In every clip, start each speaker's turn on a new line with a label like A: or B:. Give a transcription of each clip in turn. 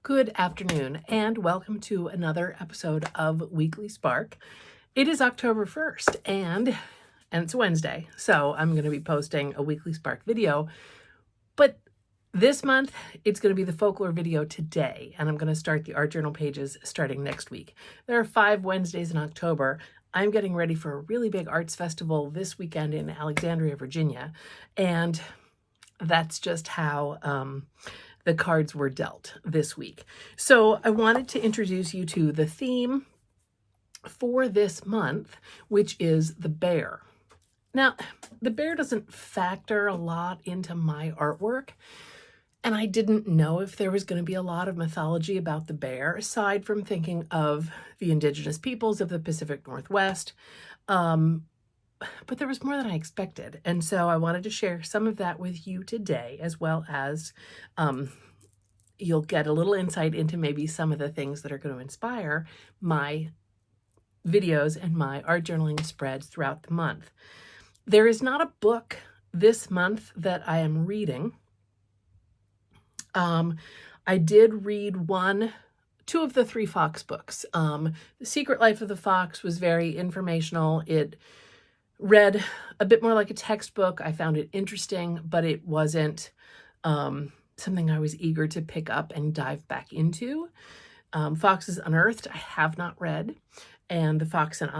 A: Good afternoon, and welcome to another episode of Weekly Spark. It is October 1st, and it's Wednesday, so I'm going to be posting a Weekly Spark video. But this month, it's going to be the folklore video today, and I'm going to start the art journal pages starting next week. There are 5 Wednesdays in October. I'm getting ready for a really big arts festival this weekend in Alexandria, Virginia, and that's just how the cards were dealt this week. So I wanted to introduce you to the theme for this month, which is the bear. Now, the bear doesn't factor a lot into my artwork, and I didn't know if there was going to be a lot of mythology about the bear, aside from thinking of the indigenous peoples of the Pacific Northwest. But there was more than I expected. And so I wanted to share some of that with you today, as well as you'll get a little insight into maybe some of the things that are going to inspire my videos and my art journaling spreads throughout the month. There is not a book this month that I am reading. I did read two of the 3 Fox books. The Secret Life of the Fox was very informational. It read a bit more like a textbook. I found it interesting, but it wasn't something I was eager to pick up and dive back into. Foxes Unearthed, I have not read. And The Fox and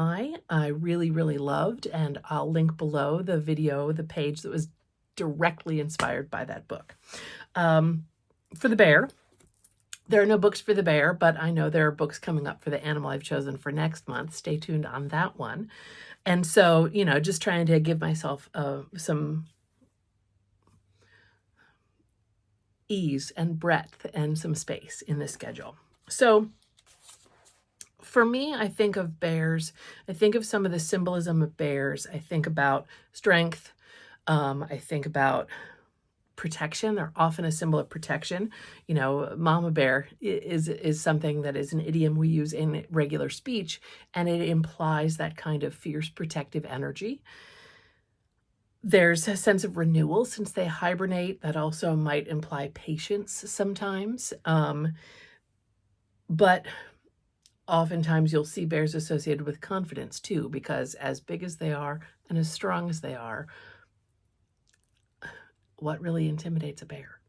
A: I really, really loved. And I'll link below the video, the page that was directly inspired by that book. For the bear, there are no books for the bear, but I know there are books coming up for the animal I've chosen for next month. Stay tuned on that one. And so, just trying to give myself some ease and breadth and some space in the schedule. So for me, I think of bears. I think of some of the symbolism of bears. I think about strength. I think about protection. They're often a symbol of protection. Mama bear is something that is an idiom we use in regular speech, and it implies that kind of fierce protective energy. There's a sense of renewal since they hibernate. That also might imply patience sometimes. But oftentimes you'll see bears associated with confidence too, because as big as they are and as strong as they are, what really intimidates a bear?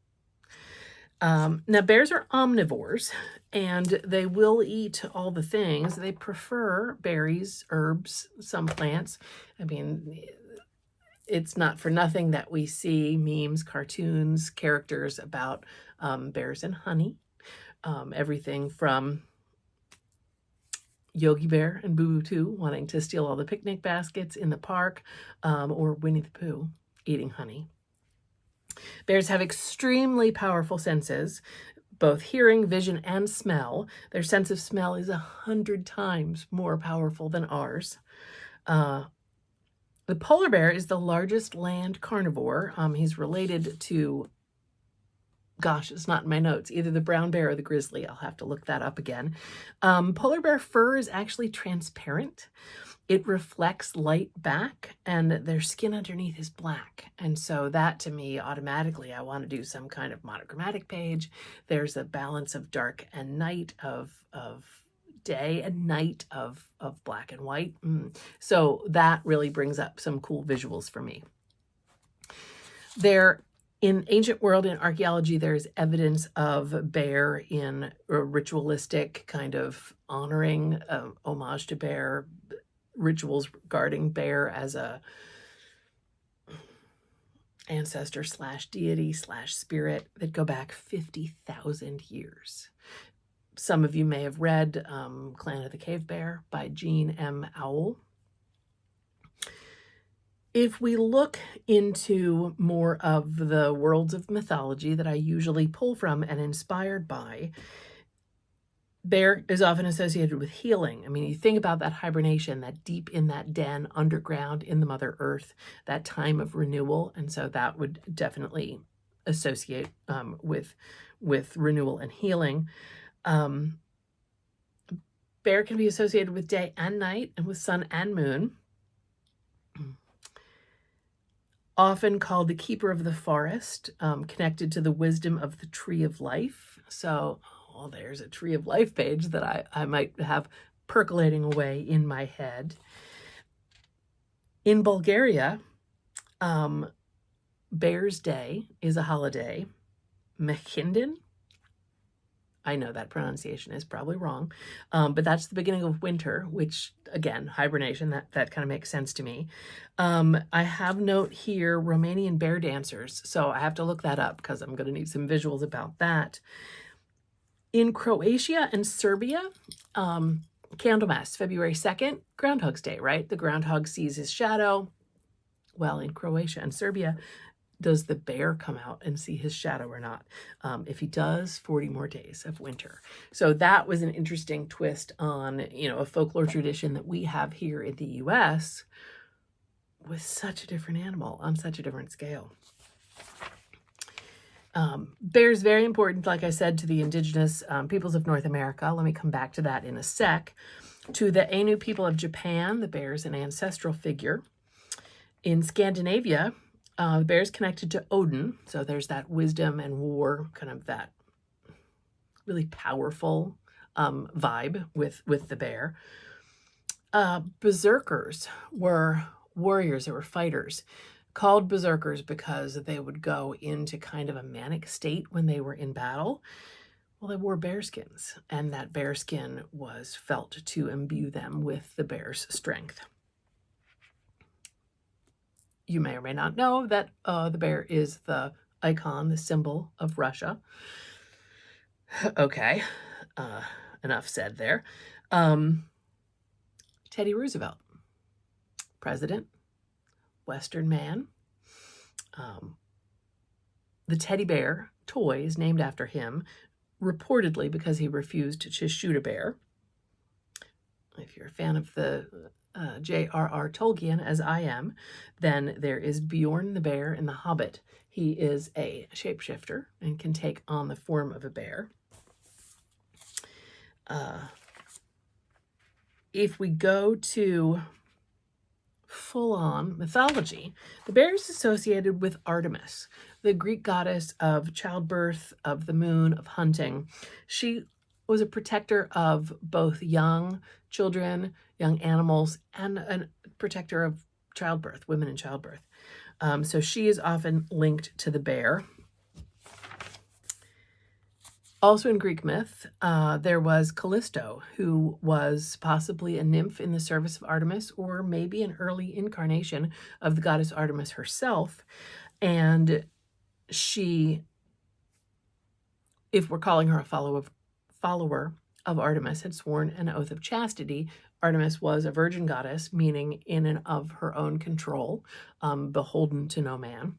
A: Now, bears are omnivores, and they will eat all the things. They prefer berries, herbs, some plants. I mean, it's not for nothing that we see memes, cartoons, characters about bears and honey. Everything from Yogi Bear and Boo Boo 2 wanting to steal all the picnic baskets in the park, or Winnie the Pooh eating honey. Bears have extremely powerful senses, both hearing, vision, and smell. Their sense of smell is 100 times more powerful than ours. The polar bear is the largest land carnivore. He's related to, gosh, it's not in my notes, either the brown bear or the grizzly. I'll have to look that up again. Polar bear fur is actually transparent. It reflects light back, and their skin underneath is black. And so that, to me, automatically, I want to do some kind of monochromatic page. There's a balance of dark and night, of day and night, of black and white. So that really brings up some cool visuals for me. In ancient world, in archaeology, there's evidence of bear in a ritualistic kind of honoring, homage to bear, rituals regarding bear as a ancestor / deity / spirit that go back 50,000 years. Some of you may have read Clan of the Cave Bear by Jean M. Auel. If we look into more of the worlds of mythology that I usually pull from and inspired by, bear is often associated with healing. I mean, you think about that hibernation, that deep in that den underground in the Mother Earth, that time of renewal. And so that would definitely associate with renewal and healing. Bear can be associated with day and night and with sun and moon. Often called the keeper of the forest, connected to the wisdom of the tree of life. So Oh, there's a Tree of Life page that I might have percolating away in my head. In Bulgaria, Bear's Day is a holiday. Mekindin, I know that pronunciation is probably wrong, but that's the beginning of winter, which, again, hibernation, that kind of makes sense to me. I have note here, Romanian bear dancers, so I have to look that up because I'm going to need some visuals about that. In Croatia and Serbia, Candlemas, February 2nd, Groundhog's Day, right? The groundhog sees his shadow. Well, in Croatia and Serbia, does the bear come out and see his shadow or not? If he does, 40 more days of winter. So that was an interesting twist on, a folklore tradition that we have here in the U.S. with such a different animal on such a different scale. Bear's very important, like I said, to the indigenous peoples of North America. Let me come back to that in a sec. To the Ainu people of Japan, the bear is an ancestral figure. In Scandinavia, the bear is connected to Odin. So there's that wisdom and war, kind of that really powerful vibe with the bear. Berserkers were warriors, they were fighters, called berserkers because they would go into kind of a manic state when they were in battle. Well, they wore bearskins, and that bearskin was felt to imbue them with the bear's strength. You may or may not know that the bear is the icon, the symbol of Russia. Okay, enough said there. Teddy Roosevelt, president, Western man. The teddy bear toy is named after him, reportedly because he refused to shoot a bear. If you're a fan of the J.R.R. Tolkien, as I am, then there is Beorn the bear in The Hobbit. He is a shapeshifter and can take on the form of a bear. If we go to full-on mythology, the bear is associated with Artemis, the Greek goddess of childbirth, of the moon, of hunting. She was a protector of both young children, young animals, and a protector of childbirth, women in childbirth. So she is often linked to the bear. Also in Greek myth, there was Callisto, who was possibly a nymph in the service of Artemis, or maybe an early incarnation of the goddess Artemis herself. And she, if we're calling her a follower of Artemis, had sworn an oath of chastity. Artemis was a virgin goddess, meaning in and of her own control, beholden to no man.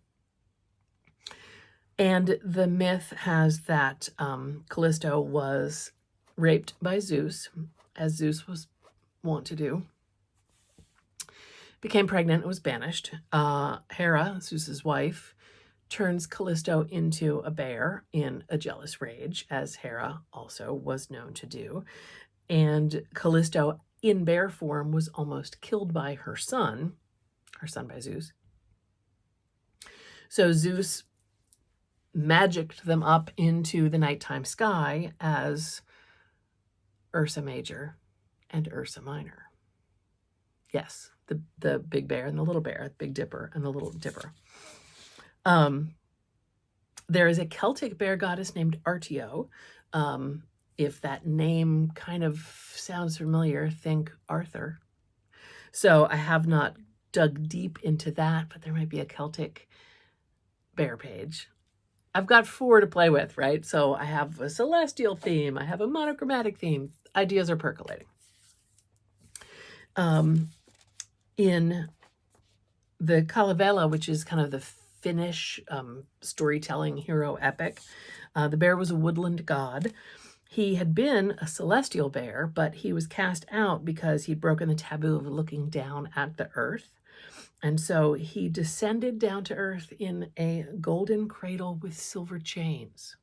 A: And the myth has that Callisto was raped by Zeus, as Zeus was wont to do, became pregnant and was banished. Hera, Zeus's wife, turns Callisto into a bear in a jealous rage, as Hera also was known to do. And Callisto, in bear form, was almost killed by her son by Zeus. So Zeus magicked them up into the nighttime sky as Ursa Major and Ursa Minor. Yes, the big bear and the little bear, the Big Dipper and the Little Dipper. There is a Celtic bear goddess named Artio. If that name kind of sounds familiar, think Arthur. So I have not dug deep into that, but there might be a Celtic bear page. I've got 4 to play with, right? So I have a celestial theme. I have a monochromatic theme. Ideas are percolating. In the Kalavela, which is kind of the Finnish storytelling hero epic, the bear was a woodland god. He had been a celestial bear, but he was cast out because he'd broken the taboo of looking down at the earth. And so he descended down to earth in a golden cradle with silver chains.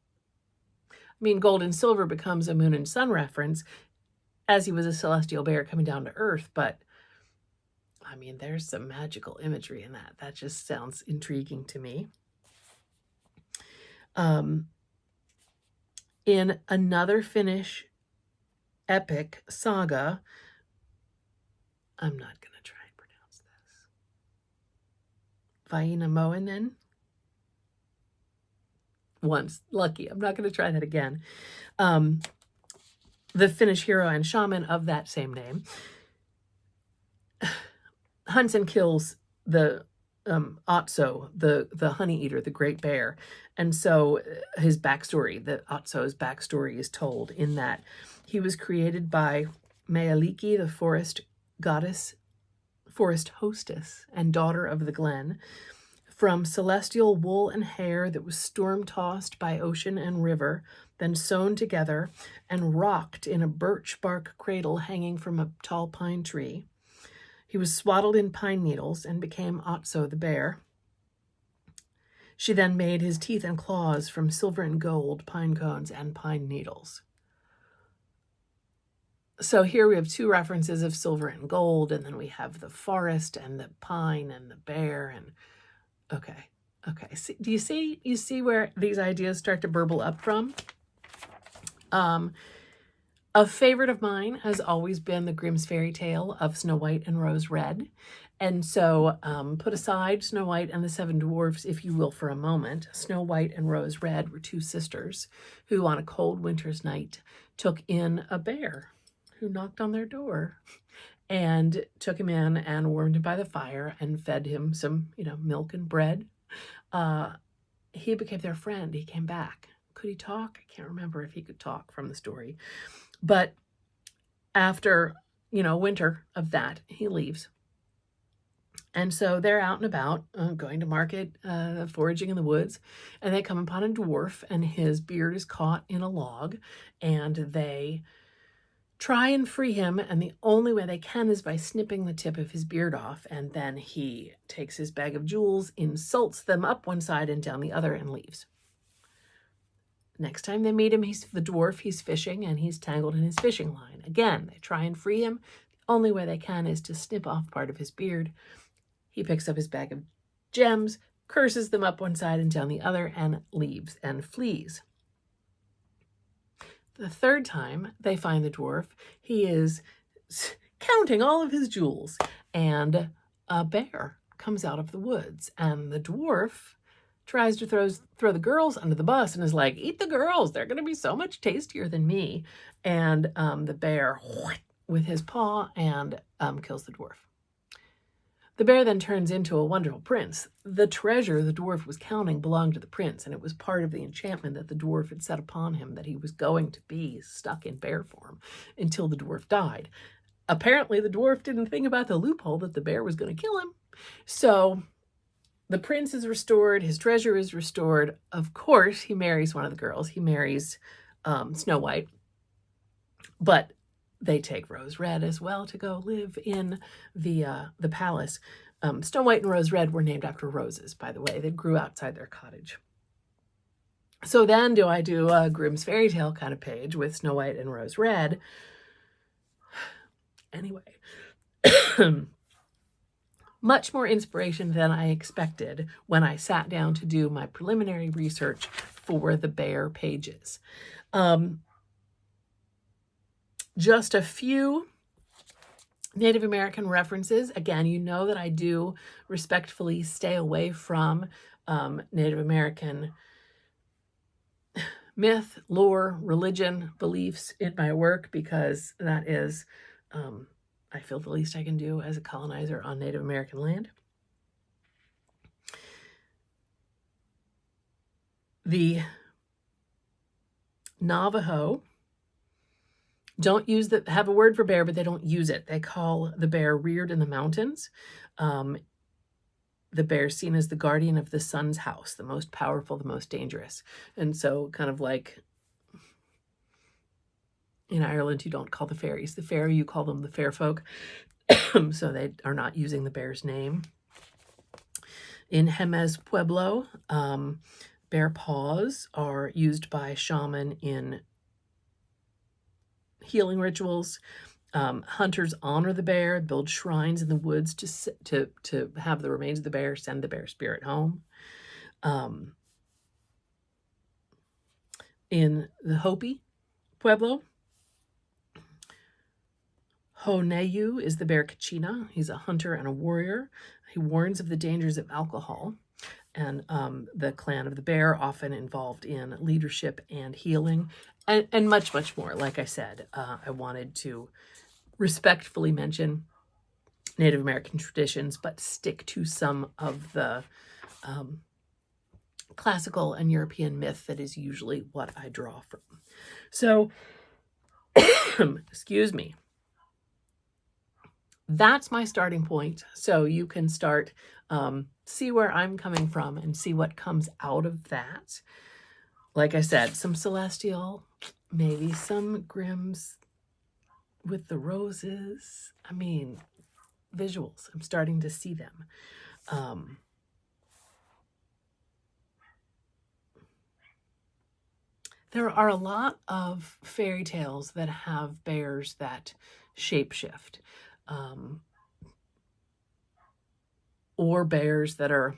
A: I mean, gold and silver becomes a moon and sun reference as he was a celestial bear coming down to earth, but I mean, there's some magical imagery in that. That just sounds intriguing to me. In another Finnish epic saga, I'm not going to try and pronounce this. Vainamoinen. Once. Lucky. I'm not going to try that again. The Finnish hero and shaman of that same name hunts and kills the Otso, the honey eater, the great bear. And so his backstory, the Otso's backstory, is told in that he was created by Mealiki, the forest goddess, forest hostess, and daughter of the glen, from celestial wool and hair that was storm-tossed by ocean and river, then sewn together and rocked in a birch bark cradle hanging from a tall pine tree. He was swaddled in pine needles and became Otso the bear. She then made his teeth and claws from silver and gold, pine cones, and pine needles. So here we have two references of silver and gold, and then we have the forest and the pine and the bear. And okay. See, do you see where these ideas start to burble up from? A favorite of mine has always been the Grimm's fairy tale of Snow White and Rose Red. And so put aside Snow White and the Seven Dwarfs, if you will, for a moment. Snow White and Rose Red were two sisters who on a cold winter's night took in a bear who knocked on their door and took him in and warmed him by the fire and fed him some, milk and bread. He became their friend. He came back. Could he talk? I can't remember if he could talk from the story. But after, winter of that, he leaves. And so they're out and about, going to market, foraging in the woods, and they come upon a dwarf, and his beard is caught in a log, and they try and free him, and the only way they can is by snipping the tip of his beard off, and then he takes his bag of jewels, insults them up one side and down the other, and leaves. Next time they meet him, he's the dwarf, he's fishing, and he's tangled in his fishing line. Again, they try and free him. The only way they can is to snip off part of his beard. He picks up his bag of gems, curses them up one side and down the other, and leaves and flees. The third time they find the dwarf, he is counting all of his jewels, and a bear comes out of the woods, and the dwarf tries to throw the girls under the bus and is like, eat the girls, they're going to be so much tastier than me. And the bear, with his paw, and kills the dwarf. The bear then turns into a wonderful prince. The treasure the dwarf was counting belonged to the prince, and it was part of the enchantment that the dwarf had set upon him, that he was going to be stuck in bear form until the dwarf died. Apparently, the dwarf didn't think about the loophole that the bear was going to kill him. So the prince is restored, his treasure is restored. Of course, he marries one of the girls. He marries Snow White. But they take Rose Red as well to go live in the palace. Snow White and Rose Red were named after roses, by the way. They grew outside their cottage. So then I do a Grimm's fairy tale kind of page with Snow White and Rose Red. Anyway, much more inspiration than I expected when I sat down to do my preliminary research for the bear pages. Just a few Native American references. Again, you know that I do respectfully stay away from Native American myth, lore, religion, beliefs in my work, because that is, I feel, the least I can do as a colonizer on Native American land. The Navajo don't have a word for bear, but they don't use it. They call the bear reared in the mountains. The bear is seen as the guardian of the sun's house, the most powerful, the most dangerous. And so kind of like in Ireland, you don't call the fairies the fair, you call them the fair folk. So they are not using the bear's name. In Jemez Pueblo, bear paws are used by shaman in healing rituals. Hunters honor the bear, build shrines in the woods to have the remains of the bear send the bear spirit home. In the Hopi, Pueblo, Honeyu is the bear Kachina. He's a hunter and a warrior. He warns of the dangers of alcohol. And the clan of the bear, often involved in leadership and healing, and much, much more. Like I said, I wanted to respectfully mention Native American traditions, but stick to some of the classical and European myth that is usually what I draw from. So, excuse me. That's my starting point. So you can start, see where I'm coming from and see what comes out of that. Like I said, some celestial, maybe some Grimm's with the roses. I mean, visuals. I'm starting to see them. There are a lot of fairy tales that have bears that shapeshift. Or bears that are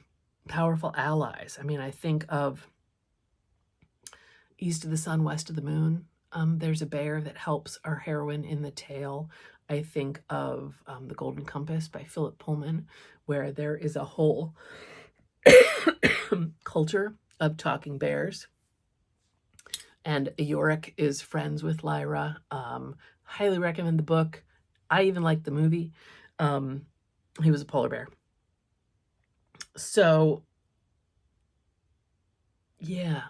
A: powerful allies. I mean, I think of East of the Sun, West of the Moon. There's a bear that helps our heroine in the tale. I think of The Golden Compass by Phillip Pullman, where there is a whole culture of talking bears. And Iorek is friends with Lyra. Highly recommend the book. I even like the movie. He was a polar bear. So, yeah.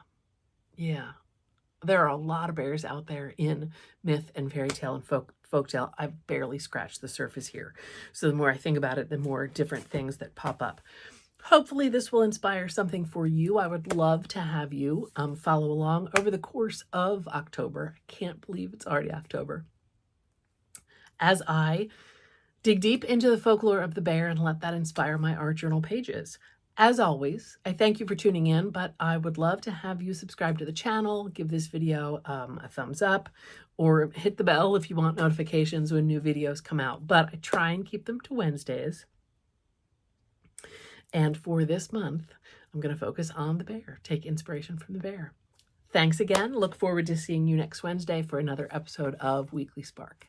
A: There are a lot of bears out there in myth and fairy tale and folktale. I've barely scratched the surface here. So the more I think about it, the more different things that pop up. Hopefully this will inspire something for you. I would love to have you follow along over the course of October. I can't believe it's already October. As I dig deep into the folklore of the bear and let that inspire my art journal pages. As always, I thank you for tuning in, but I would love to have you subscribe to the channel, give this video a thumbs up, or hit the bell if you want notifications when new videos come out. But I try and keep them to Wednesdays. And for this month, I'm going to focus on the bear, take inspiration from the bear. Thanks again. Look forward to seeing you next Wednesday for another episode of Weekly Spark.